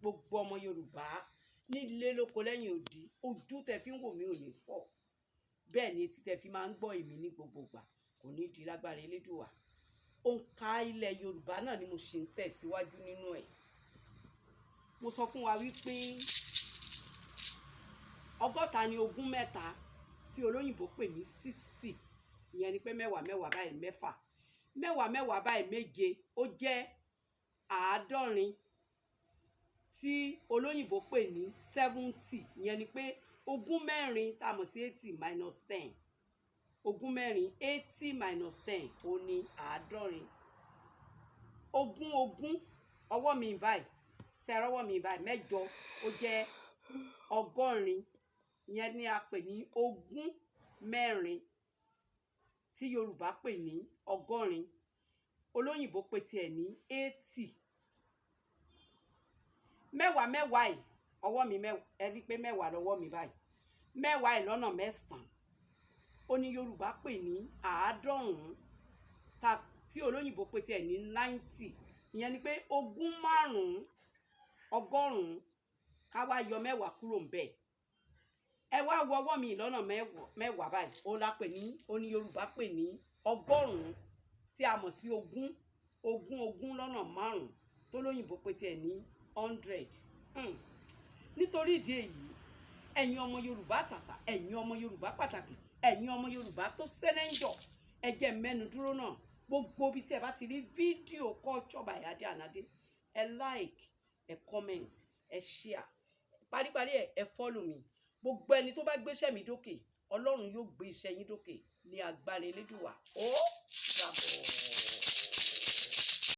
gbogbo ọmọ Yorùbá nílé lóko lẹ́yìn odi, ojú tẹ́ fi ń wò mí ò ní fọ́, bẹ́ẹ̀ ni etí tẹ́ fi máa ń gbọ́ èmi ní gbogbo ìgbà kò ní di lágbára Elédùà. Òǹkà ilẹ̀ Yorùbá náà ni mo ṣe ń tẹ̀síwájú nínú ẹ̀. Mo sọ fún wa wípé 60 ni ogún mẹ́ta tí olóyìnbó pè ní 60, ìyẹn ni pé mẹ́wàá mẹ́wàá báyìí mẹ́fà, mẹ́wàá mẹ́wàá báyìí méje, ó jẹ́ 70 tí olóyìnbó pè ní 70, ìyẹn ni pé ogún mẹ́rin tá a mọ̀ sí 80 minus 10, ogún mẹ́rin 80 minus 10 ó ní 70. Ogún ọwọ́ mi báyìí ṣe ọwọ́ mi báyìí mẹ́jọ ó jẹ́ 100, ìyẹn ni a pè ní ogún mẹ́rin tí Yorùbá pè ní 100, olóyìnbó pè tiẹ̀ ní 80. Mẹ́wàá mẹ́wàá yìí ọwọ́ mi ẹni pé mẹ́wàá lọ́wọ́ mi báyìí, mẹ́wàá yìí lọ́nà 9 ó ní Yorùbá pè ní 90, tí olóyìnbó pè tiẹ̀ ní 90, ìyẹn ni pé ogún márùn-ún 100 ká wá yọ mẹ́wàá kúrò ńbẹ̀. Ẹ wá wo ọwọ́ mi lọ́nà mẹ́wàá báyìí ó ní Yorùbá pè ní 100 tí a mọ̀ sí ogún lọ́nà 5 tó lóyìnbó pè tiẹ̀ ní 100. Nítorí ìdí èyí, ẹ̀yin ọmọ Yorùbá tàtà, ẹ̀yin ọmọ Yorùbá pàtàkì, ẹ̀yin ọmọ Yorùbá tó sẹ́lẹ̀ńjọ̀, ẹ jẹ́ mẹ́nu dúró náà. Gbogbo bí tí ẹ bá ti rí fídíò Culture by Ade Anade, ẹ like, ẹ comment, ẹ share, paríparí ẹ follow mi. Gbogbo ẹni tó bá gbéṣẹ́ mi dókè, Ọlọ́run yóò gbé iṣẹ́ yín dókè ní agbára Elédùà.